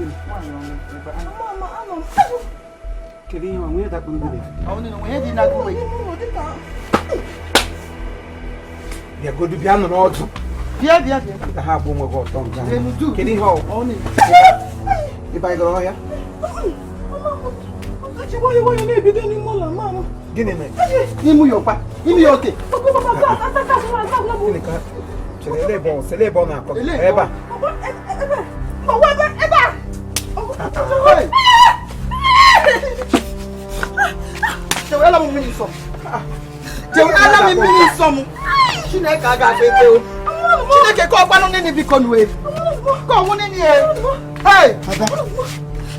Ya go do piano no otu. Bia. Ka ha bo mo go ton ja. Kini ho. Oni. Di bai go ya. Achi wo na bi ni mo la mama. Gini me. Ni mu yo pa. Ni mi yo te. Gini ka. C'est bon na ko. Eba. Eba. Jewe ala mo mini so. Jewe ala mi mini so mu. Chineke aga fete o. Chineke ko pa no ni bi konu e. Ko wo ni e. Hey!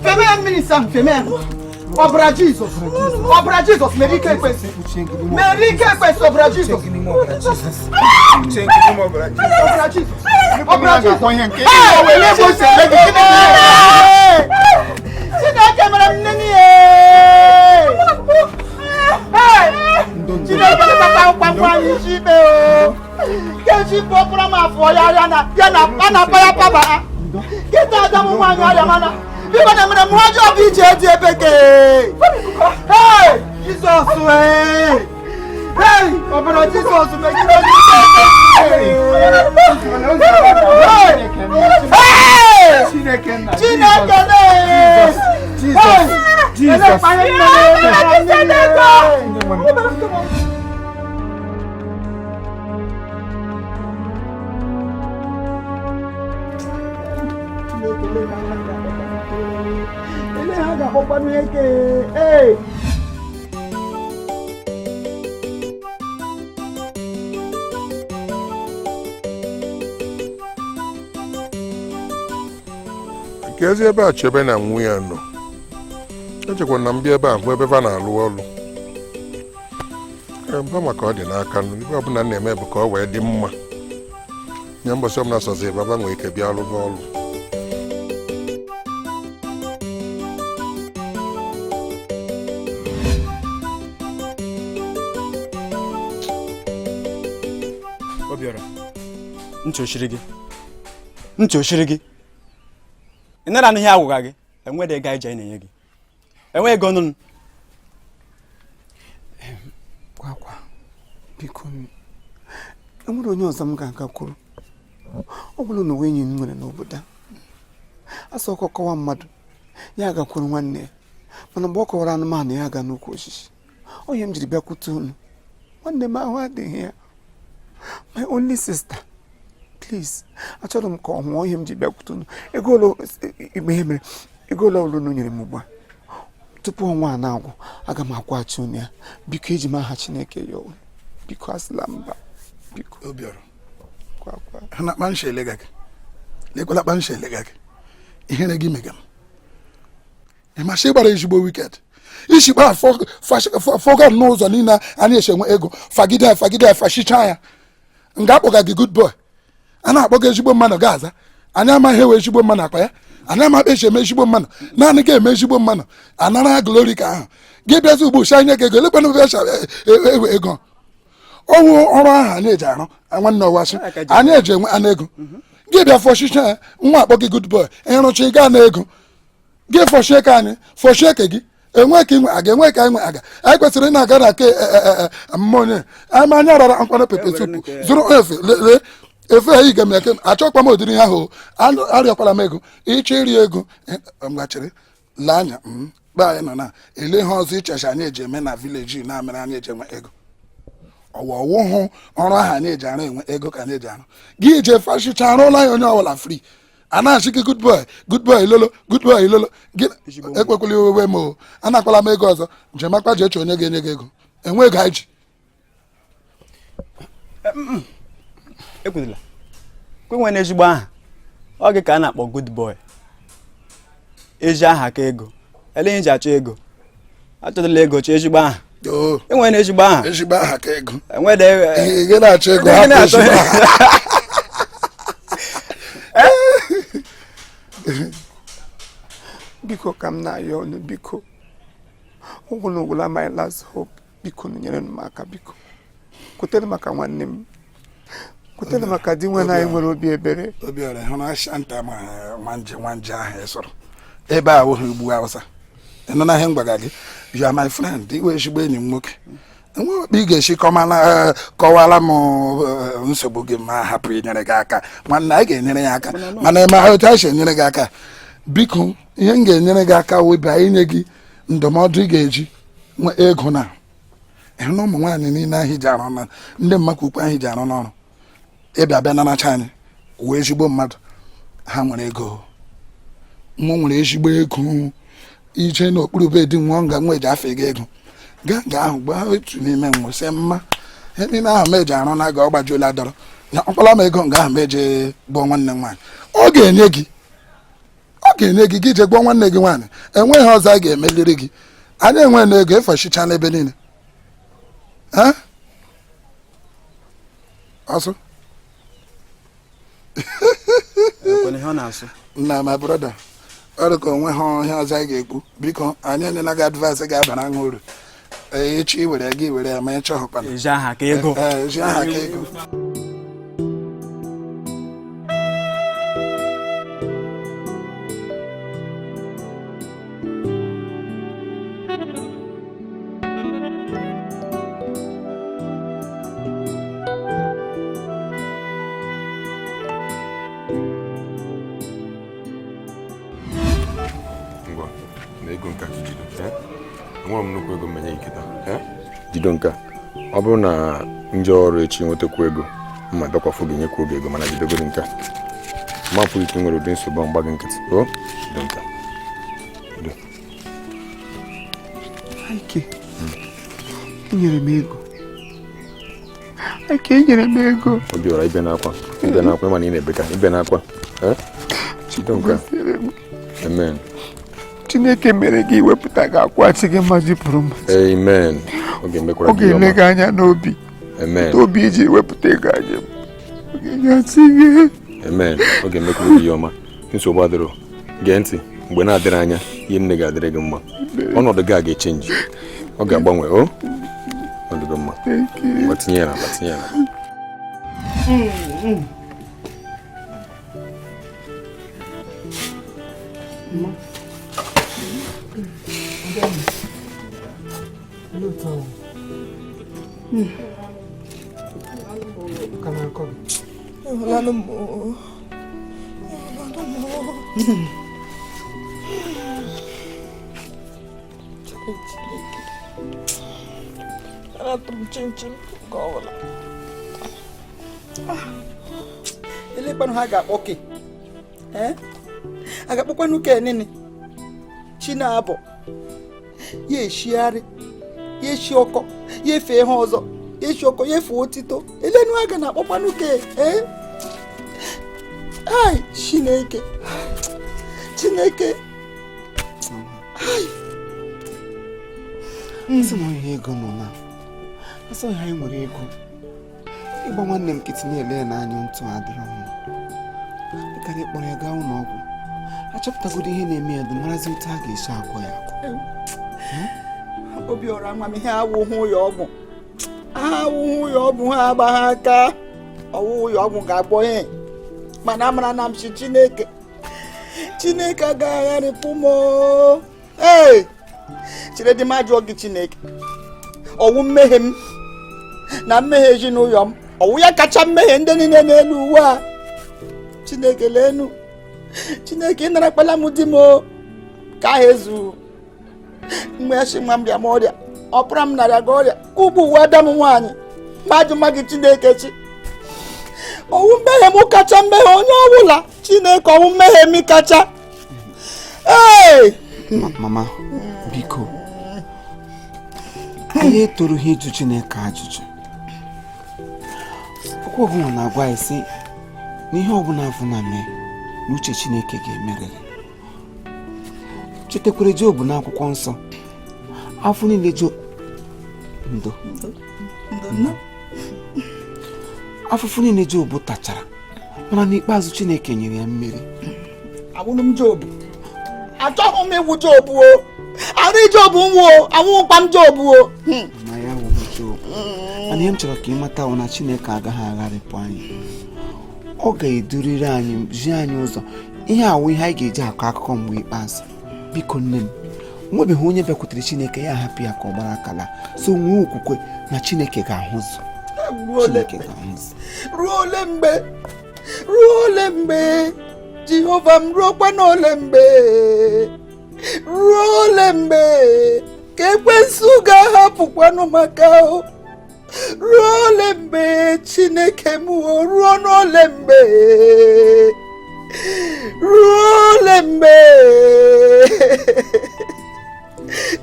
Feme mini sam feme. Obra Jesus. Obra Jesus merike kwesi. Merike kwesi obra Jesus. Obra Jesus. Obra Jesus. Hey! We le bo se le kini. Chineke mara nini e. Hey! Chineke ta pa ni jibe o. Ke ji bo pra ma fo ya na pana pa baba. Ke ta da mo ma ya mana. Biba na mena mwajo bi je peke. Hey! Jesus we. Hey! Obero Jesus me ji. Hey! Jesus. Hey! Kezi ebe a chebe na nwu ya nọ. Echekwa na mbịa ebe a hụ ebe va na-alụ ọlụ. Mba maka ọ dị n'aka nụ, ibe ọbụla na-eme bụ ka ọ wee dị mma. Nye mbọsị ọbụla sọzi baba nwee ike bịa alụ n'ọlụ. Obiora, ntị oshiri gị. Ị nara n'ihe agwụga gị, enwede ego ije na-enye gị. Enwe ego nụ. Kwa biko enwere onye ọzọ m ga-aga kwuru. Ọ bụrụ na onwe enyi m nwere n'obodo a. Asọ ọkọkọwa mmadụ ya gakwuru nwanne ya. Mana mgbe ọ kọwara anụmanụ ya ga n'ukwu osisi. Onye m jiri bịakwute unu. Nwanne m ahụ adịghị ya. My only sister. Please, achọrọ m ka ọ hụọ ihe m ji bịakwute unu. Ego ole unu nyere m ugbu a. Tupu ọnwa a na-agwụ, aga m akwụghachi unu ya. Biko eji m aha Chineke ya olu. Biko asịla mba. Biko. Obiora. Ha na kpansha elega gị. Lekwala kpansha elega gị. Ihere gị mega m. Ịmasị ịgbara ezigbo wicked. Ishikpa foga n'ụzọ niile anyị eshenwe ego. Fagide fashicha ya. Nga akpọga gị good boy. A na-akpọga ezigbo mmanụ ga-aza. Anyị amaghị ewe ezigbo mmanụ akpa ya. Anyị amaghị eche eme ezigbo mmanụ. Naanị ga-eme ezigbo mmanụ. Anara glory ka ahụ. Gị bịazi ugbu shanye gị ego. Lekwanụ ewe ego. Ọnwụ ọrụ ahụ anyị eji arụ. Nwanne ọwasị. Anyị eji enwe anụ ego. Gị bịa fọshicha ya. Nwa akpọ gị good boy. Ịrụcha ị gaa na ego. Gị fọshie ka anyị. Fọshie ka gị. Enwe ka inwe aga. Enwe ka inwe aga. Anyị kwesịrị ị na-aga na ke mmonye. Anyị anya rara nkwano pepe supu. Zụrụ efe. Efe anyị ga-eme achọkwa m odiri ihe ahụ arịọkwala m ego ịchọ iri ego mgbachiri lee anya mgbe anyị nọ na ele ihe ọzọ ichecha anyị eji eme na vileji na-amere anyị eji enwe ego ọwọwụ hụ ọrụ ahụ anyị eji arụ enwe ego ka anyị eji arụ gị je fashicha arụla ya onye ọbụla free a na-achị gị good boy ilolo gị ekwekwala owewe m o anakwala m ego ọzọ jemakwa ji eche onye ga-enye gị ego enwe ego anyị ji Ekwudila. Kwenwe n'ezigbo aha. Ọ gị ka a na-akpọ good boy. Eji aha ka ego. Ele ihe ji achọ ego. Achọdịla ego chọọ ezigbo aha. Enwe n'ezigbo aha. Ezigbo aha ka ego. Enwede ị na-achọ ego hapụ ezigbo aha. Biko ka m na-ayọ unu biko. Ogwụla my last hope. Biko nyere m aka biko. Kwetere maka nwanne m. Kwetere maka di nwe na anyị nwere obi ebere. Obiora hụrụ ashanta ma nwanje ahụ esoro. ebe a wụghị ugbu Hausa ịnụ na ihe m gwaga gị you are my friend iwe ezigbo enyi m nwoke enwe okpe ị ga-esi kọwara m nsogbu gị ma hapụ inyere gị aka nwanne anyị ga-enyere ya aka mana eme ha otu anyị si enyere gị aka biko ihe m ga-enyere gị aka weba inye gị ndụmọdụ ị ga-eji nwe ego na ịhụ na ụmụ nwaanyị niile ahụ ji arụ na ndị mmakwa ukwu ahụ ji arụ n'ọrụ ịbịa bịa naracha anyị wee ezigbo mmadụ ha nwere ego nwa nwere ezigbo ego ije n'okpuru be di nwa nga nwa eji afọ ego ego gaa nga ahụ gbaa otu n'ime nwụsị mma ihe niile ahụ meji arụ na ga ọ gbajuola dọrọ na ọkpọla m ego nga ahụ meje gbụọ nwanne nwaanyị ọ ga-enye gị gị je gbụọ nwanne gị nwaanyị enweghị ọzọ a ga-emeliri gị anyị enweghị na ego efechicha n'ebe niile ọsụ nna my brother ọrụ ka onwe ha ihe ọzọ anyị ga-ekwu biko anyị enyela gị advice ga-abara ṅụ uru echi were gị were ya ma ịchọ hụkwana eji aha ka ego enwere m nnukwu ego mmenye nkịta jido nka ọ bụrụ na nje ọrụ echi nwetakwu ego mma dọkwafụ gị nyekwa oge ego mana jidegoro nka mapụ ike nwere ụdị nsogbu mgba gị nkịtị jido nka enyere m ego obiọra ibe n'akwa ịma na ị na-ebeka ibe n'akwa jido nka amen Chineke mere gị iwepụta gị akwati gị ma jipụrụ m amen ọ ga-ele gị anya n'obi amen obi iji wepụta ego anya ọ ga-enyasị gị amen ọ ga-emekwuru gị ọma nsogbu adịrọ gee ntị mgbe na-adịrị anya ihe nne ga-adịrị gị mma ọnọdụ gị a ga-echenji ọ ga-agbanwe ọnọdụ gị mma ngwa tinye ya n'akpa elekwanụ ha ga-akpọ ke a ga-akpọkwanụ ke nini chi na-abọ ya eshigharị ya eshi ọkọ ya efe ihe ọzọ ya eshi ọkọ ya efe otito elenu ha ga na-akpọkwanụ ke ai Chineke nsị m ihe ego nọ na asọ ha anyị nwere ego ịgba nwanne m nkịtị na-ele ya n'anya ntụ adịrọ mma dịka na ịkpọrọ ya gaa ụlọ ọgwụ achọpụtagodo ihe na-eme ya dị marazi otu a ga-esi agwọ ya Obiọra amamihe awụhụ ya ọgwụ ha agbagha aka ọwụhụ ya ọgwụ ga-agbọ ihe mana amara na m si Chineke agaghị agharịpụ m Chiredi m ajụọ gị Chineke ọwụ mmehie m na mmehie ezinụlọ m ọwụ ya kacha mmehie ndị niile n'elu uwe a Chineke leenu Chineke ịnara kpala m di m ka ahụ ezu mgbe ya si nwa m bịa m ọrịa ọ pụra m narịa gị ọrịa ugbu uwe ada m nwaanyị mmadụ ma gị Chineke chi ọwụ mmehie m kacha mmehie onye ọbụla Chineke ọwụ mmehie m kacha mama biko anyị etoro ha ịjụ Chineke ajụjụ okwu ọbụla na-agwa anyị sị na ihe ọbụla afọ na mee na uche Chineke ga-emerịrị chetakwere Job n'akwụkwọ nsọ afọ niile afụfụ niile Job tachara mana n'ikpeazụ Chineke nyere ya mmeri. Abụrụ m Job achọghị m ịwụ Job arụ Job nwụọ anwụkwa m Job na ya wụ Job mana ihe m chọrọ ka ị mata na Chineke agaghị agharịpụ anyị ọ ga-eduriri anyị zi anyị ụzọ ihe awụ ihe anyị ga-eji akọ akụkọ mgbe ikpeazụ biko nne m nwebeghị onye bịakwutere Chineke ya hapụ ya ka ọ gbara akala so nwee okwukwe na Chineke ga-ahụzụ. Ruo ole mgbe Jehova m ruokwa n'ole mgbe ka ekwensu ga-ahapụkwanụ maka ruo ole mgbe Chineke m ruo n'ole mgbe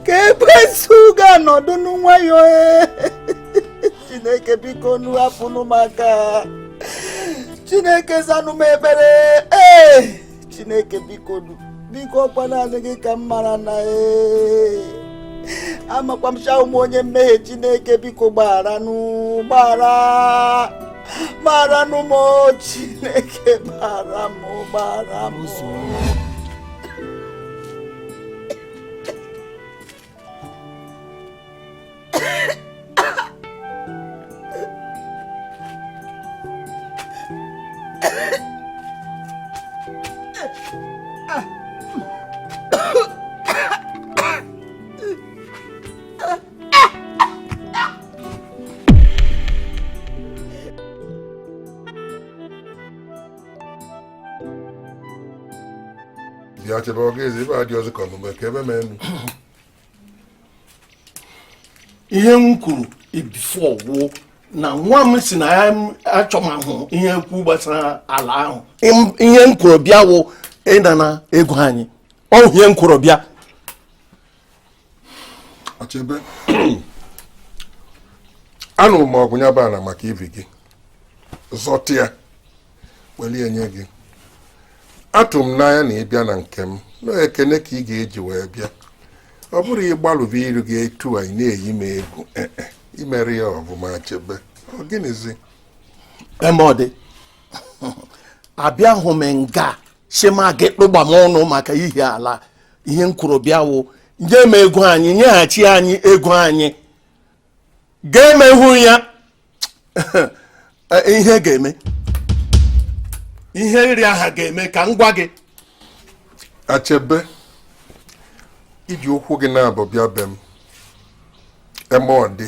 ka ekwensu ga-anọdụ n'nwayọ Chineke biko nu hapụnụ maka Chineke zanụ m ebere Chineke biko ọkwa naanị gị ka m mara na amakwa m sha ụmụ onye mmehie Chineke biko gbagharanụ m Chineke gbara m Ya chebe ogezi ba di ozi komume ka ebe menu. Ihe m kwuru before wo na nwa m si na ya achọmahụ ihe kwu gbasara ala ahụ. Ihe m kwuru bịa wo ịdana ego anyị. Ọ ihe m kwuru bịa. Achebe. Anụ m ọgwụ nya bana maka ivi gị. Zọtịa. Weli enye gị. Atụ m n'anya na ịbịa na nke m na-ekene ka ị ga-eji wee bịa ọ bụrụ ịgbalụba iru gị etu anyị na-eyi m egwu imere ya ọbụma Chebe ọ gịnịzi Emọdị abịa hụ m nga shema gị kpụgba m ọnụ maka ihe ala ihe m kwuru bịa wo nye m ego anyị nyeghachi anyị ego anyị ga-emehụ ya ihe ga-eme ihe iri aha ga-eme ka m gwa gị Achebe iji ụkwụ gị na-abụ bịa be m Emọdị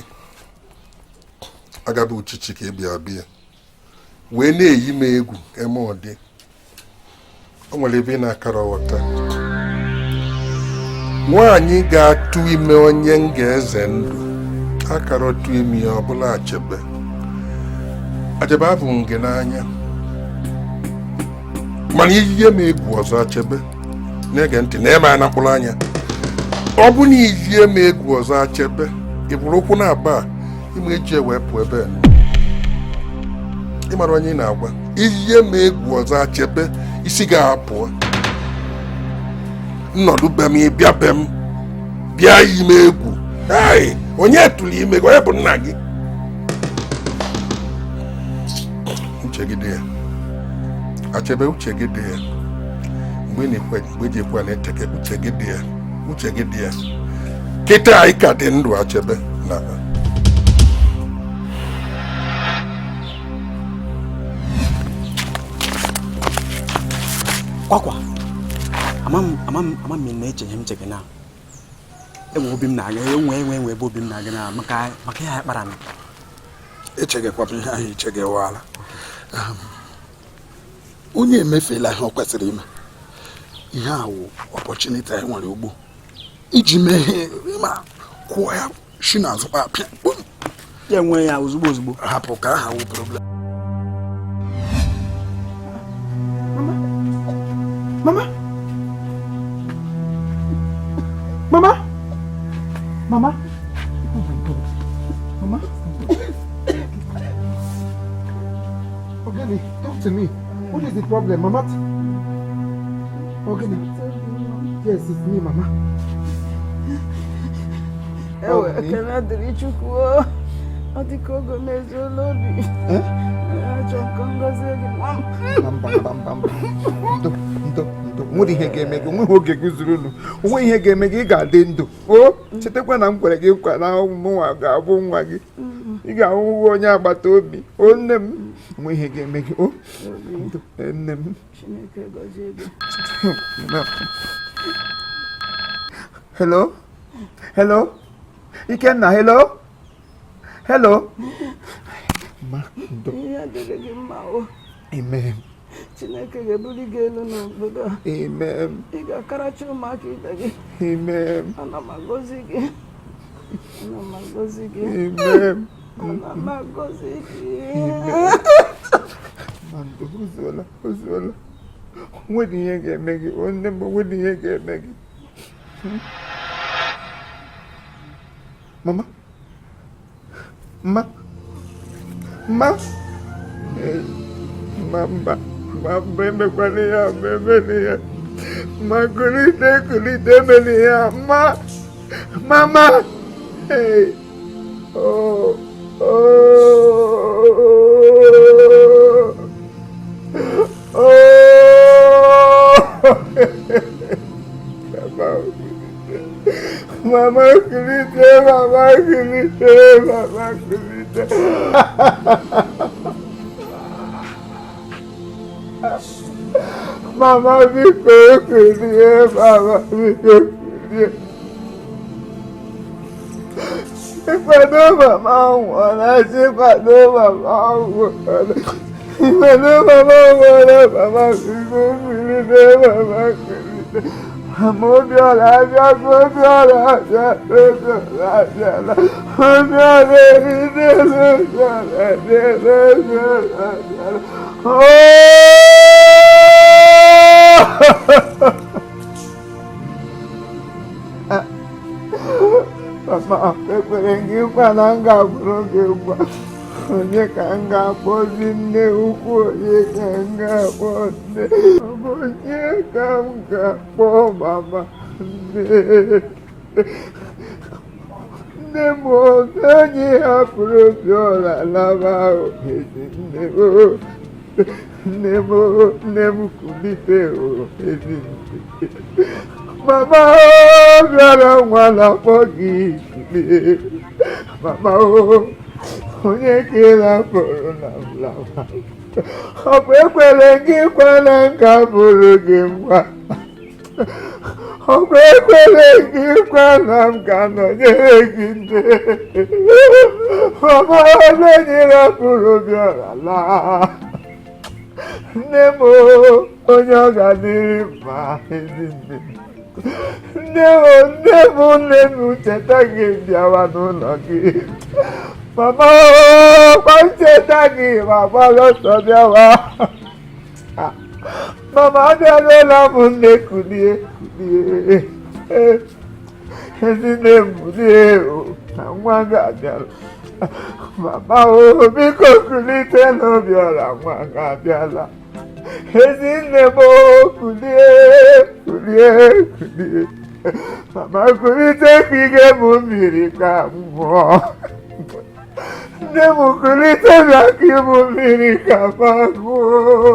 agabe uchichi ka ị bịa wee na-eyi m egwu Emọdị o nwere ebe ị na-akara ọghọta nwaanyị ga-atụ ime onye m ga-eze ndụ akara otu ime ya ọbụla Achebe abụ m gị n'anya mana ihe m egwu ọzọ Achebe na-ege ntị na eme anakpụrụ anya ọ bụ na ihe m egwu ọzọ Achebe ị bụrụ ụkwụ na-aba ime eji ewepụ ebe ị mara onye ị na-agwa ihe m egwu ọzọ Achebe isi ga-apụ nnọdụ be m ịbịa be m bịa yi m egwu onye tụrụ ime gị onye bụ nna gị nchegide ya Achebe uche gị dị ya mgbe ji ekwe na-eteke uche gị dị ya kịta anyị ka dị ndụ Achebe na kwakwa ama m na-eche ihe m chege na enwe obi m na-aga enwe ebe obi m na-aga na maka ya kpara m echegekwapụ ihe ahụ ichegewala onye emefela ihe ọ kwesịrị ime ihe ahụ opportunity anyị nwere ugbo iji mee ihe ma kwụọ ya shi n'azụ kpapịa ya nwee ya ozugbo hapụ ka aha wụ problem. Mama, oh my God, Mama. Ogeni, talk to me. What is the problem, Mama? Ogeni. Yes, it's me, Mama. Can I do you? I think I'm going nwere ihe ga-eme gị nweghị oge gị zuru unu onwe ihe ga-eme gị ị ga-adị ndụ o chetakwa na m kwere gị nkwa na mụnwa ga-abụ nwa gị ị ga-ahụ onye agbata obi o nne m nwe ihe ga-eme gị o nne m Hello? Hello? Ikenna, hello? Hello? Ma, ndo. Ihe adịrị gị mma o. Amen. Chineke ga-ebuli gị elu n'obodo a. Amen. Ị ga-akarachi ụmụaka ibe gị. Amen. Ana m agọzi gị. Ana m agọzi gị. Amen. Ana m agọzi gị. Mando, ozuola. Nwere ihe ga-eme gị, onye m nwere ihe ga-eme gị. Mama? Hey, mama, emekwana ya, emeli ya. Ma kulite emeli ya, mama. Hey, oh. Mama kulite. Mama biko kulie, mama biko kulie. Ìpàdé màmá wọ̀nà sí ìpàdé màmá wọ̀nà. Ìpàdé màmá wọ̀nà, màmá biko kulie, mama kulite. Mama Obiola, Mama, ekwerengi kwana ngaburo gwa. Onye ka ngakpozi nne ukwu, onye ka ngakpozi. Onye ka ngakpo mama nne. Nne m onye hapụrụ Obiola laba ezi nne m. Nne m kulite ezi nne. Mama bịara nwa na-akpọ gị ikule. Mama onye ka ị rapụrụ na mlaba. Ọ bụ ekwere gị kwana nka bụrụ gị nwa. Ọ bụ ekwere gị kwana m ka nọnyere gị nne. Mama onye rapụrụ Obiola laa. Nne m onye ọ ga-adịrị mma ezi nne. Nne m cheta gị bịawa n'ụlọ gị. Mama kwa ncheta gị ma gbalị ọsọ bịawa. Mama abịala m nne kulie. Ezi nne m bulie na nwa gị abịala. Mama biko kulite n'Obiola, nwa gị abịala. Ezi nne m kulie. Mama kulite ka ị ga-ebu mmiri ka m ṅụọ. Nne m kulite bịa ka ịbụ mmiri ka m ṅụọ.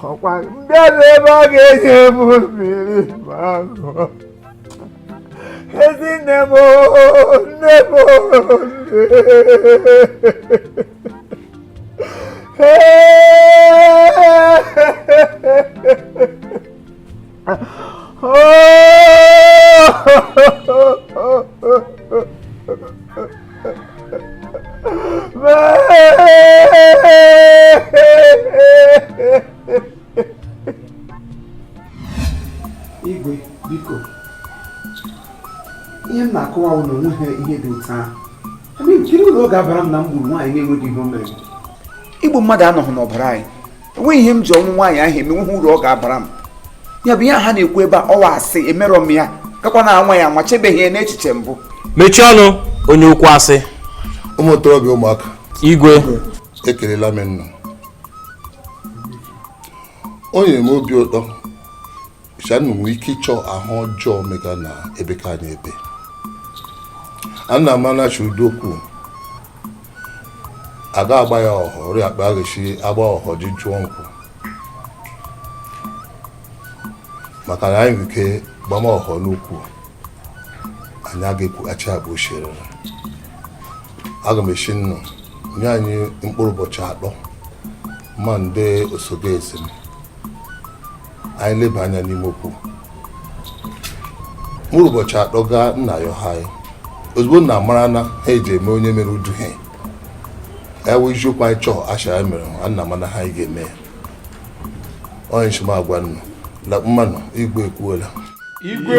Ọkwa mbịala ebe a ga-enye m mmiri ma ṅụọ. Ezi nne m Igwe, biko. Ihe m na-akọwa ụlọ onweghị ihe dị otu ahụ. Jiri ụlọ oge abara m na m gburu nwaanyị na-enweghị ihe o mere. Igbu mmadụ anọghị n'ọbara anyị. Enweghị ihe m ji ọnwụ nwaanyị ahụ emenweghị uru ọ ga-abara m. Ya bụ ihe ha na-ekwu ebe a ọwa asị emerọ m ya gakwa na anwa ya machebeghị ya n'echiche mbụ. Mechie ọnụ onye okwu asị. Ụmụ okorobịa ụmụaka, Igwe ekelela m nna. O nyere m obi ụtọ shanụ nwee ike ịchọ ahụ ọjọọ mega na ebe ka anyị ebe. Ana m anachi udokwu aga agba ya ọhọ ọrịa akpa aghachi agba ọhọ ji jụọ nkwụ maka na anyị nwere ike gbama ọhọ n'ukwu anyị aga-ekwughachi abụ oshere. Aga m eshi nnụ nye anyị mkpụrụ ụbọchị 3 ma ndị osobe eze m anyị leba anya n'ime okwu mụrụ ụbọchị atọ gaa nna ya ọha ya ozugbo nna mara na ha eji eme onye mere uduhie ya wụ isiokwu anyị chọọ asha ya mere ha nna mana ha ga-eme ya onye nchimagwa nnu lakpụ mmanụ igwe ekwuola igwe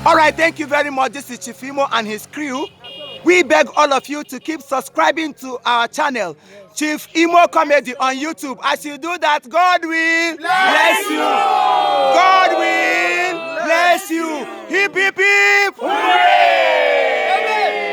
Alright, thank you very much. This is Chief Imo and his crew. We beg all of you to keep subscribing to our channel, Chief Imo Comedy on YouTube. As you do that, God will bless you. God will bless you. Hip, hip, hip. Hooray!